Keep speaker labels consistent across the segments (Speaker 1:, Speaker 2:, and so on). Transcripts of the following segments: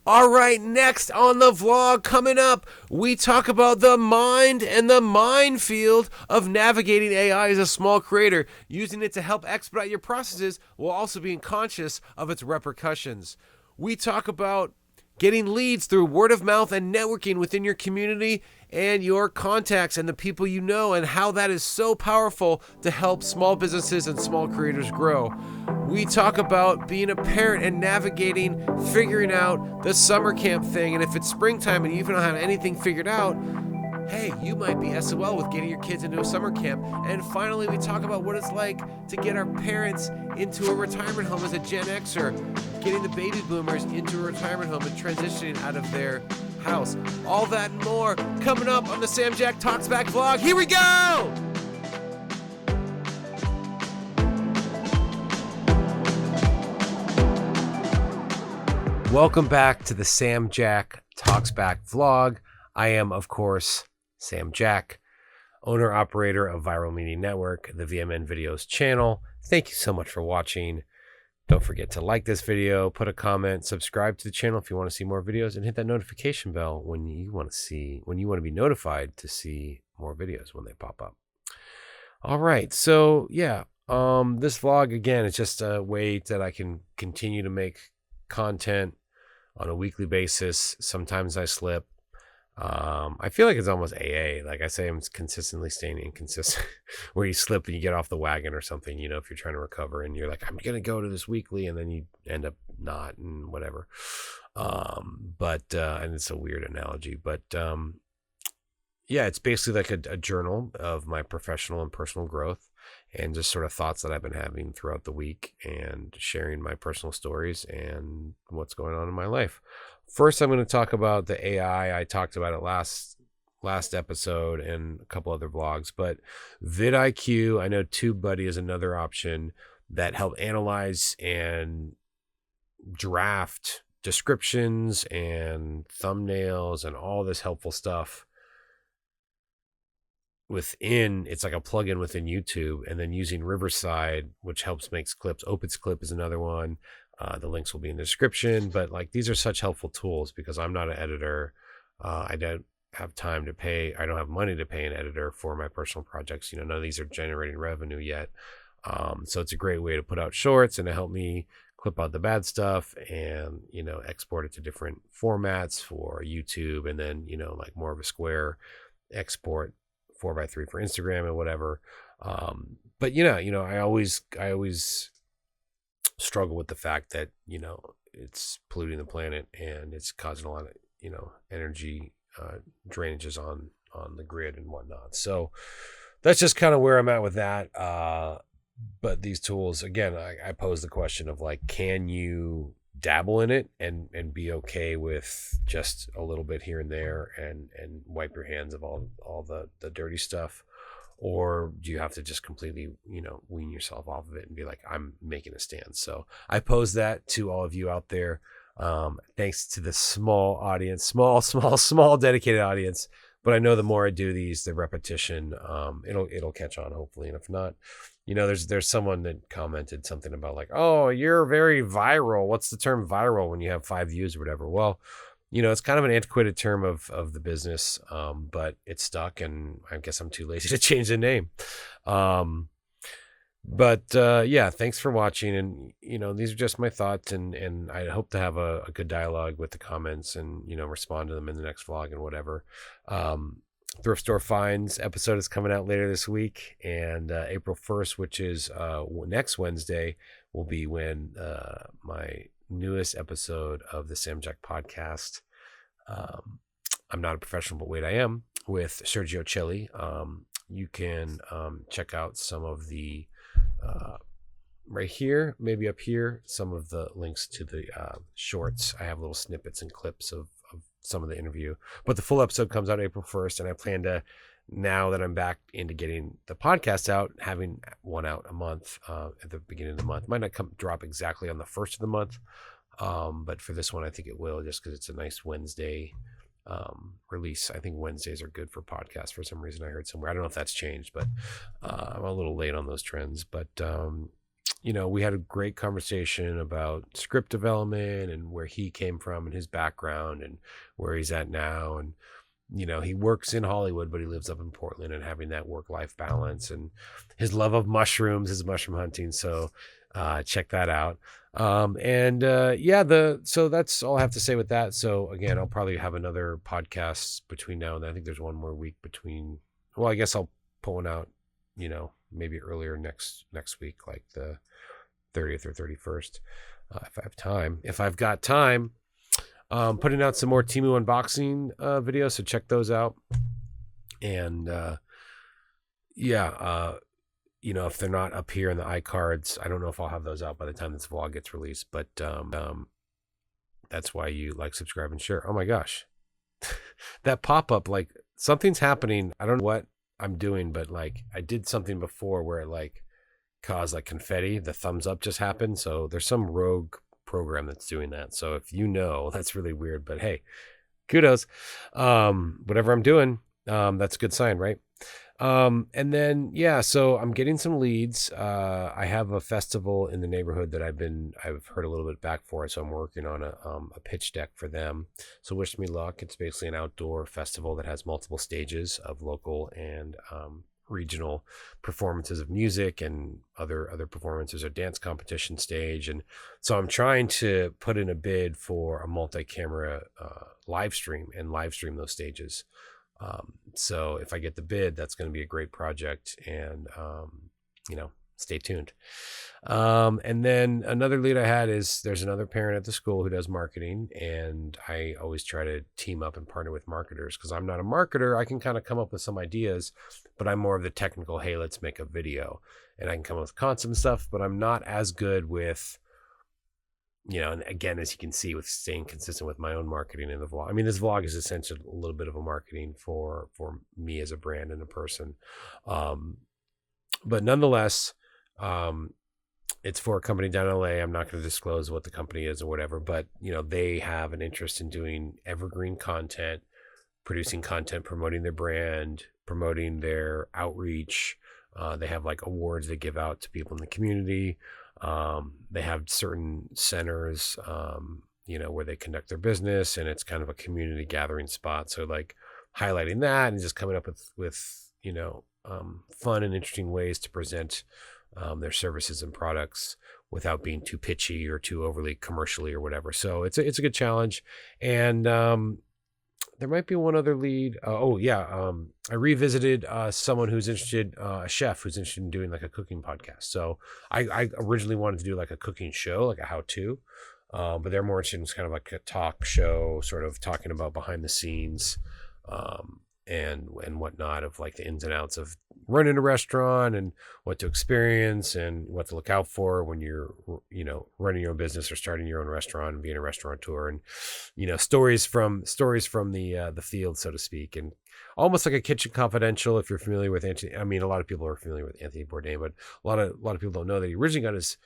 Speaker 1: All right, next on the vlog coming up, we talk about the mind and the minefield of navigating AI as a small creator, using it to help expedite your processes while also being conscious of its repercussions. We talk about getting leads through word of mouth and networking within your community and your contacts and the people you know, and how that is so powerful to help small businesses and small creators grow. We talk about being a parent and navigating, figuring out the summer camp thing, and if it's springtime and you even don't have anything figured out, hey, you might be SOL with getting your kids into a summer camp. And finally, we talk about what it's like to get our parents into a retirement home as a Gen Xer, getting the baby boomers into a retirement home and transitioning out of their house. All that and more coming up on the Sam Jack Talks Back vlog. Here we go! Welcome back to the Sam Jack Talks Back vlog. I am, of course, Sam Jack, owner-operator of Viral Media Network, the VMN Videos channel. Thank you so much for watching. Don't forget to like this video, put a comment, subscribe to the channel if you want to see more videos, and hit that notification bell when you want to be notified to see more videos when they pop up. All right, so yeah, this vlog again is just a way that I can continue to make content on a weekly basis. Sometimes I slip. I feel like it's almost AA. Like I say, I'm consistently staying inconsistent where you slip and you get off the wagon or something, you know, if you're trying to recover and you're like, I'm going to go to this weekly, and then you end up not and whatever. And it's a weird analogy, but yeah, it's basically like a journal of my professional and personal growth and just sort of thoughts that I've been having throughout the week and sharing my personal stories and what's going on in my life. First, I'm going to talk about the AI. I talked about it last episode and a couple other vlogs, but VidIQ, I know TubeBuddy is another option that help analyze and draft descriptions and thumbnails and all this helpful stuff within. It's like a plugin within YouTube, and then using Riverside, which helps makes clips. Opus Clip is another one. The links will be in the description, but like these are such helpful tools because I'm not an editor. I don't have time to pay. I don't have money to pay an editor for my personal projects. You know, none of these are generating revenue yet. So it's a great way to put out shorts and to help me clip out the bad stuff and, you know, export it to different formats for YouTube, and then, you know, like more of a square export 4x3 for Instagram and whatever. But you know, I always struggle with the fact that, you know, it's polluting the planet and it's causing a lot of, you know, energy drainages on the grid and whatnot. So that's just kind of where I'm at with that. But these tools, again, I pose the question of like, can you dabble in it and be okay with just a little bit here and there and wipe your hands of all the dirty stuff? Or do you have to just completely, you know, wean yourself off of it and be like, I'm making a stand? So I pose that to all of you out there. Thanks to the small audience, small dedicated audience. But I know the more I do these, the repetition, it'll catch on hopefully. And if not, you know, there's someone that commented something about like, oh, you're very viral. What's the term viral when you have 5 views or whatever? Well, you know, it's kind of an antiquated term of the business, but it's stuck, and I guess I'm too lazy to change the name. Yeah, thanks for watching. And, you know, these are just my thoughts, and I hope to have a good dialogue with the comments and, you know, respond to them in the next vlog and whatever. Thrift Store Finds episode is coming out later this week, and April 1st, which is next Wednesday, will be when my newest episode of the Sam Jack podcast, I'm Not a Professional, but Wait, I Am, with Sergio Chili. You can check out some of the right here, maybe up here, some of the links to the shorts. I have little snippets and clips of some of the interview, but the full episode comes out April 1st, and I plan to, now that I'm back into getting the podcast out, having one out a month at the beginning of the month. Might not drop exactly on the 1st of the month, but for this one I think it will, just because it's a nice Wednesday release. I think Wednesdays are good for podcasts for some reason. I heard somewhere, I don't know if that's changed, but I'm a little late on those trends. But we had a great conversation about script development and where he came from and his background and where he's at now. And, he works in Hollywood, but he lives up in Portland, and having that work-life balance, and his love of mushrooms, his mushroom hunting. So check that out. So that's all I have to say with that. So again, I'll probably have another podcast between now and then. I think there's one more week between. Well, I guess I'll pull one out, maybe earlier next week, like the 30th or 31st, if I have time. If I've got time, putting out some more Temu unboxing videos, so check those out. And if they're not up here in the iCards, I don't know if I'll have those out by the time this vlog gets released, but that's why you like, subscribe, and share. Oh my gosh, that pop-up, like something's happening. I don't know what I'm doing, but like I did something before where it like caused like confetti. The thumbs up just happened. So there's some rogue program that's doing that. So if that's really weird, but hey, kudos. Whatever I'm doing, that's a good sign, right? And then, so I'm getting some leads. I have a festival in the neighborhood that I've heard a little bit back for, so I'm working on a pitch deck for them. So wish me luck. It's basically an outdoor festival that has multiple stages of local and regional performances of music and other performances, or dance competition stage. And so I'm trying to put in a bid for a multi-camera live stream those stages. So if I get the bid, that's going to be a great project, and stay tuned. And then another lead I had is there's another parent at the school who does marketing, and I always try to team up and partner with marketers, because I'm not a marketer. I can kind of come up with some ideas, but I'm more of the technical, hey, let's make a video, and I can come up with concept and stuff, but I'm not as good with, and again, as you can see, with staying consistent with my own marketing in the vlog. I mean, this vlog is essentially a little bit of a marketing for me as a brand and a person. But nonetheless, it's for a company down in LA. I'm not going to disclose what the company is or whatever, but they have an interest in doing evergreen content, producing content, promoting their brand, promoting their outreach. They have like awards they give out to people in the community. They have certain centers, where they conduct their business, and it's kind of a community gathering spot. So like highlighting that and just coming up with fun and interesting ways to present their services and products without being too pitchy or too overly commercially or whatever. So it's a good challenge. And there might be one other lead. I revisited someone who's interested, a chef who's interested in doing like a cooking podcast. So I originally wanted to do like a cooking show, like a how-to, but they're more interested in kind of like a talk show, sort of talking about behind the scenes and whatnot, of like the ins and outs of running a restaurant and what to experience and what to look out for when you're, running your own business or starting your own restaurant and being a restaurateur, and, stories from the field, so to speak, and almost like a Kitchen Confidential. If you're familiar with Anthony, I mean, a lot of people are familiar with Anthony Bourdain, but a lot of people don't know that he originally got his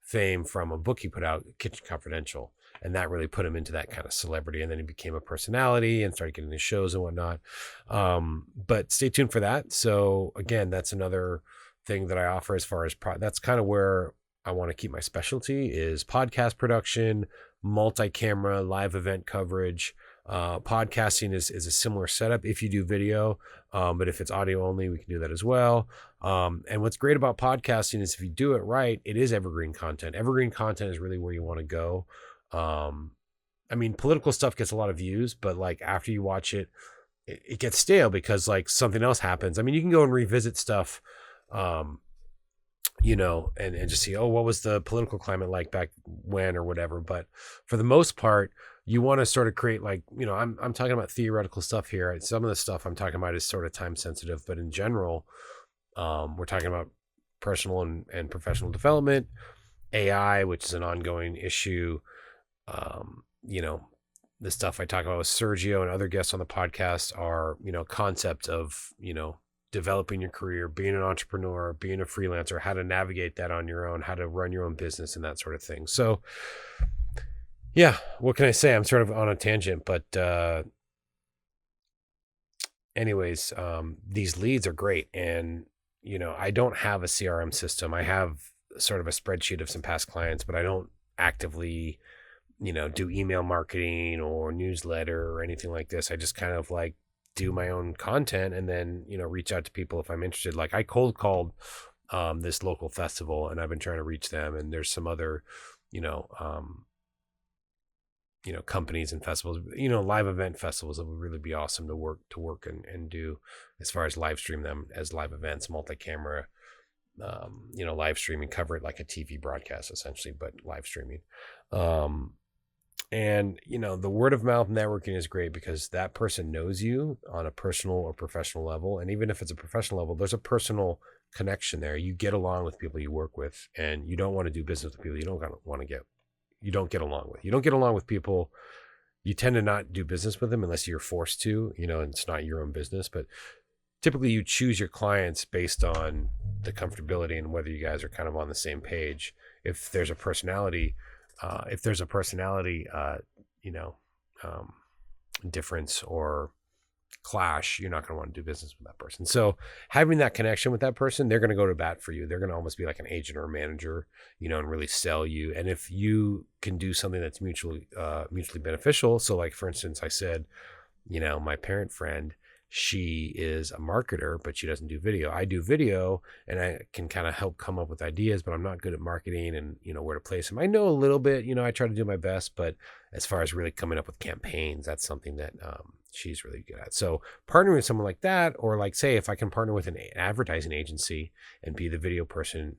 Speaker 1: fame from a book he put out, Kitchen Confidential. And that really put him into that kind of celebrity. And then he became a personality and started getting his shows and whatnot. But stay tuned for that. So again, that's another thing that I offer as far as that's kind of where I want to keep my specialty, is podcast production, multi-camera, live event coverage. Podcasting is a similar setup if you do video, but if it's audio only, we can do that as well. And what's great about podcasting is if you do it right, it is evergreen content. Evergreen content is really where you want to go. I mean, political stuff gets a lot of views, but like after you watch it, it gets stale because like something else happens. I mean, you can go and revisit stuff, and just see, what was the political climate like back when or whatever. But for the most part, you want to sort of create like, I'm talking about theoretical stuff here. Some of the stuff I'm talking about is sort of time sensitive, but in general, we're talking about personal and professional development, AI, which is an ongoing issue. The stuff I talk about with Sergio and other guests on the podcast are, concepts of, developing your career, being an entrepreneur, being a freelancer, how to navigate that on your own, how to run your own business and that sort of thing. So yeah, what can I say? I'm sort of on a tangent, but, anyways, these leads are great. And, I don't have a CRM system. I have sort of a spreadsheet of some past clients, but I don't actively, do email marketing or newsletter or anything like this. I just kind of like do my own content and then, reach out to people if I'm interested. Like I cold called this local festival, and I've been trying to reach them. And there's some other, companies and festivals, live event festivals that would really be awesome to work and do, as far as live stream them as live events, multi-camera, live streaming, cover it like a TV broadcast essentially, but live streaming. And the word of mouth networking is great because that person knows you on a personal or professional level. And even if it's a professional level, there's a personal connection there. You get along with people you work with, and you don't want to do business with people you don't get along with. You don't get along with people. You tend to not do business with them unless you're forced to, and it's not your own business. But typically you choose your clients based on the comfortability and whether you guys are kind of on the same page. If there's a personality, difference or clash, you're not going to want to do business with that person. So having that connection with that person, they're going to go to bat for you. They're going to almost be like an agent or a manager, and really sell you. And if you can do something that's mutually beneficial. So like, for instance, I said, my parent friend, she is a marketer, but she doesn't do video. I do video, and I can kind of help come up with ideas, but I'm not good at marketing and, where to place them. I know a little bit, I try to do my best, but as far as really coming up with campaigns, that's something that she's really good at. So partnering with someone like that, or like, say, if I can partner with an advertising agency and be the video person,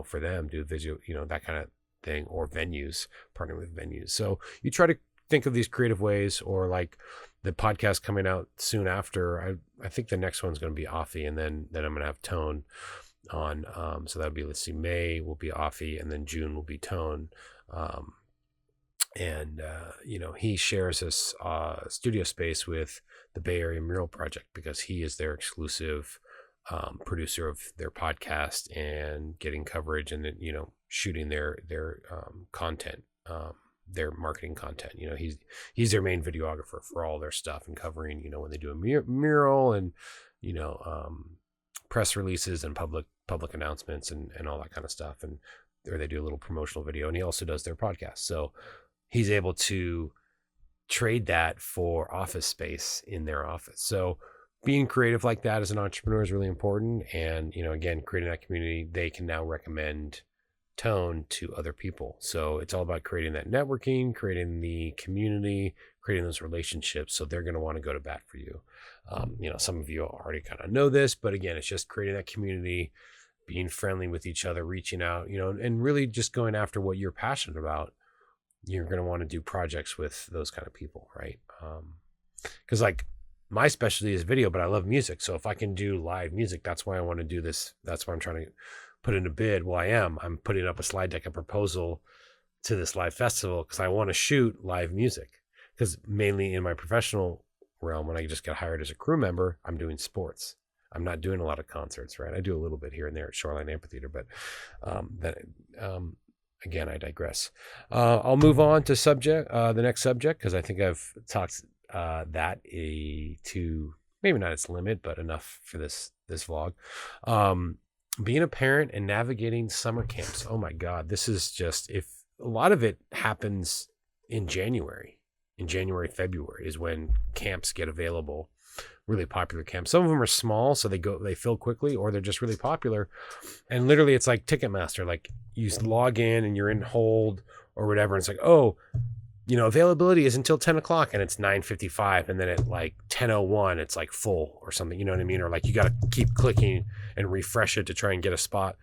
Speaker 1: for them, do video, that kind of thing, or venues, partnering with venues. So you try to think of these creative ways, or like the podcast coming out soon after. I think the next one's going to be Offie, and then I'm going to have Tone on. So that'll be, let's see, May will be Offie, and then June will be Tone. He shares this studio space with the Bay Area Mural Project because he is their exclusive producer of their podcast and getting coverage and then, shooting their content, their marketing content. He's their main videographer for all their stuff and covering, when they do a mural and, press releases and public announcements and all that kind of stuff. Or they do a little promotional video, and he also does their podcast. So he's able to trade that for office space in their office. So being creative like that as an entrepreneur is really important. And, again, creating that community, they can now recommend Tone to other people. So it's all about creating that networking, creating the community, creating those relationships. So they're going to want to go to bat for you. Some of you already kind of know this, but again, it's just creating that community, being friendly with each other, reaching out, and really just going after what you're passionate about. You're going to want to do projects with those kind of people, right? Because like my specialty is video, but I love music. So if I can do live music, that's why I want to do this. That's why I'm trying to put in a bid. Well, I'm putting up a slide deck, a proposal to this live festival because I want to shoot live music. Because mainly in my professional realm, when I just get hired as a crew member, I'm doing sports. I'm not doing a lot of concerts, right? I do a little bit here and there at Shoreline Amphitheater, but again, I digress. I'll move on to the next subject, because I think I've talked that to maybe not its limit, but enough for this vlog. Being a parent and navigating summer camps. Oh my God, this is just, if a lot of it happens in January, February is when camps get available. Really popular camps. Some of them are small, so they fill quickly, or they're just really popular. And literally it's like Ticketmaster. Like you log in and you're in hold or whatever. And it's like, oh, availability is until 10 o'clock and it's 9:55. And then at like 10:01, it's like full or something, you know what I mean? Or like you got to keep clicking and refresh it to try and get a spot.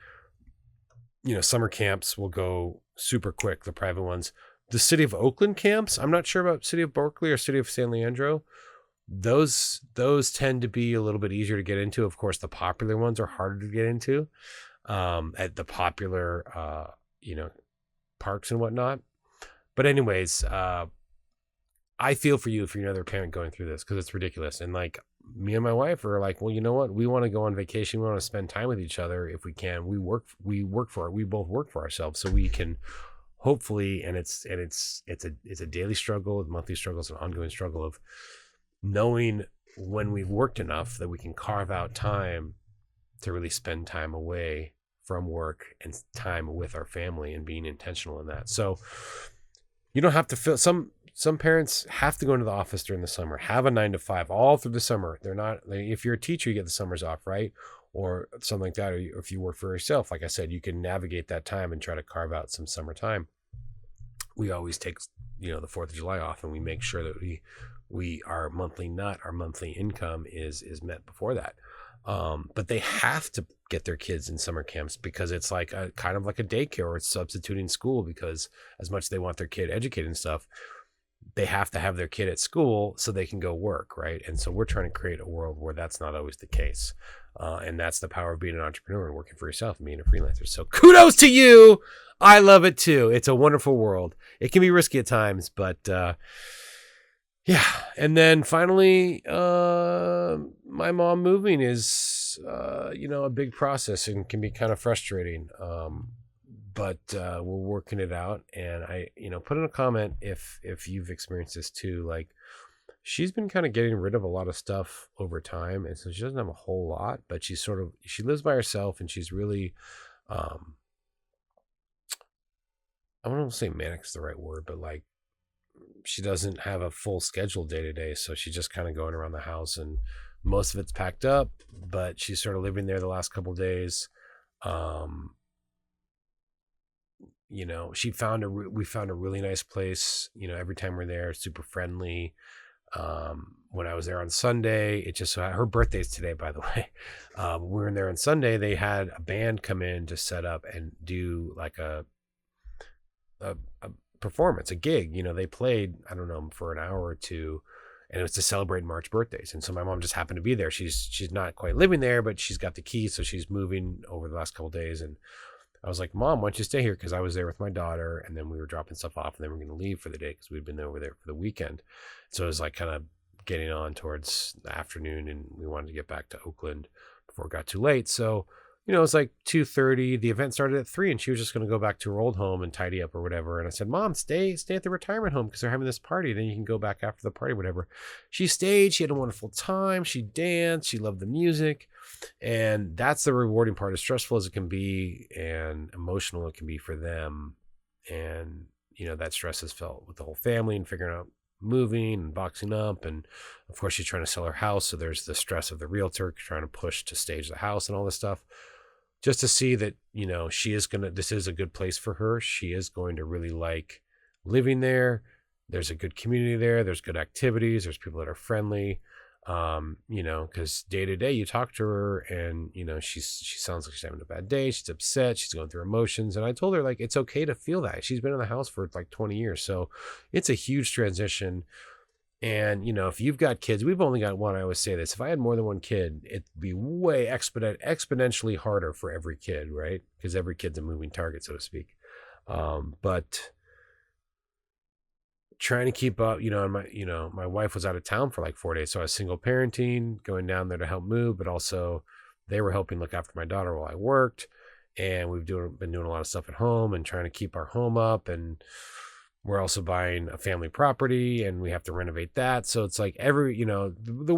Speaker 1: Summer camps will go super quick, the private ones. The City of Oakland camps, I'm not sure about City of Berkeley or City of San Leandro. Those tend to be a little bit easier to get into. Of course, the popular ones are harder to get into at the popular, parks and whatnot. But anyways, I feel for you if you're another parent going through this, because it's ridiculous. And like me and my wife are like, well, you know what? We want to go on vacation. We want to spend time with each other if we can. We both work for ourselves, so we can hopefully. And it's a daily struggle, monthly struggles, an ongoing struggle of knowing when we've worked enough that we can carve out time to really spend time away from work and time with our family and being intentional in that. So you don't have to feel, some parents have to go into the office during the summer, have a 9 to 5 all through the summer. They're not, if you're a teacher, you get the summers off, right? Or something like that. Or if you work for yourself, like I said, you can navigate that time and try to carve out some summer time. We always take, the 4th of July off, and we make sure that our monthly income is met before that. But they have to get their kids in summer camps because it's like kind of like a daycare, or it's substituting school, because as much as they want their kid educated and stuff, they have to have their kid at school so they can go work, right? And so we're trying to create a world where that's not always the case. And that's the power of being an entrepreneur and working for yourself and being a freelancer. So kudos to you. I love it too. It's a wonderful world. It can be risky at times, but yeah. And then finally, my mom moving is, a big process and can be kind of frustrating. But we're working it out. And I, put in a comment if you've experienced this too. Like, she's been kind of getting rid of a lot of stuff over time. And so she doesn't have a whole lot, but she lives by herself, and she's really, I don't say manic is the right word, but like, she doesn't have a full schedule day to day. So she's just kind of going around the house, and most of it's packed up, but she's sort of living there the last couple of days. We found a really nice place. Every time we're there, super friendly. When I was there on Sunday, it just, her birthday's today, by the way. We were in there on Sunday. They had a band come in to set up and do like a performance, a gig. They played, I don't know, for an hour or two, and it was to celebrate March birthdays. And so my mom just happened to be there. She's not quite living there, but she's got the keys, so she's moving over the last couple of days. And I was like, Mom, why don't you stay here? Because I was there with my daughter, and then we were dropping stuff off, and then we're going to leave for the day because we'd been over there for the weekend. So it was like kind of getting on towards the afternoon, and we wanted to get back to Oakland before it got too late. So, it was like 2:30. The event started at 3, and she was just going to go back to her old home and tidy up or whatever. And I said, Mom, stay at the retirement home because they're having this party. Then you can go back after the party, whatever. She stayed. She had a wonderful time. She danced. She loved the music. And that's the rewarding part. As stressful as it can be and emotional it can be for them. And, that stress is felt with the whole family and figuring out moving and boxing up. And of course, she's trying to sell her house. So there's the stress of the realtor trying to push to stage the house and all this stuff. Just to see that, this is a good place for her. She is going to really like living there. There's a good community there. There's good activities. There's people that are friendly. Because day to day you talk to her and, she sounds like she's having a bad day. She's upset. She's going through emotions. And I told her, like, it's okay to feel that. She's been in the house for like 20 years. So it's a huge transition. And, if you've got kids, we've only got one. I always say this, if I had more than one kid, it'd be way exponentially harder for every kid, right? Because every kid's a moving target, so to speak. But trying to keep up, my wife was out of town for like 4 days. So I was single parenting, going down there to help move, but also they were helping look after my daughter while I worked. And we've been doing a lot of stuff at home and trying to keep our home up. And we're also buying a family property and we have to renovate that. So it's like the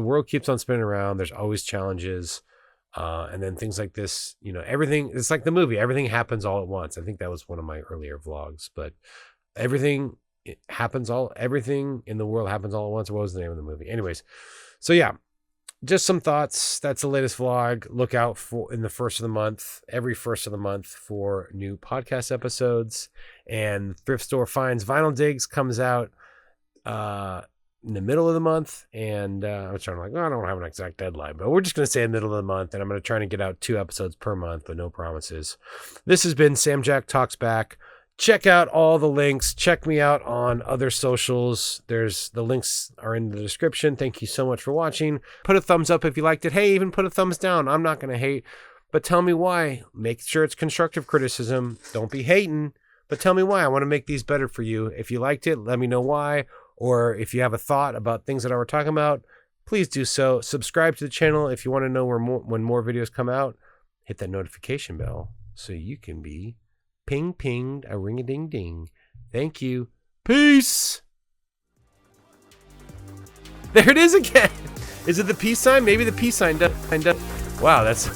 Speaker 1: world keeps on spinning around. There's always challenges. And then things like this, everything, it's like the movie, everything happens all at once. I think that was one of my earlier vlogs, but everything in the world happens all at once. What was the name of the movie? Anyways. So yeah, just some thoughts. That's the latest vlog. Look out for every first of the month for new podcast episodes. And Thrift Store Finds Vinyl Digs comes out in the middle of the month. And I was trying to I don't have an exact deadline, but we're just going to say the middle of the month. And I'm going to try to get out 2 episodes per month, but no promises. This has been Sam Jack Talks Back. Check out all the links. Check me out on other socials. The links are in the description. Thank you so much for watching. Put a thumbs up if you liked it. Hey, even put a thumbs down. I'm not going to hate, but tell me why. Make sure it's constructive criticism. Don't be hating, but tell me why. I want to make these better for you. If you liked it, let me know why. Or if you have a thought about things that I were talking about, please do so. Subscribe to the channel if you want to know when more videos come out. Hit that notification bell so you can be pinged, a ring-a-ding-ding. Thank you. Peace. There it is again. Is it the peace sign? Maybe the peace sign does. Wow, that's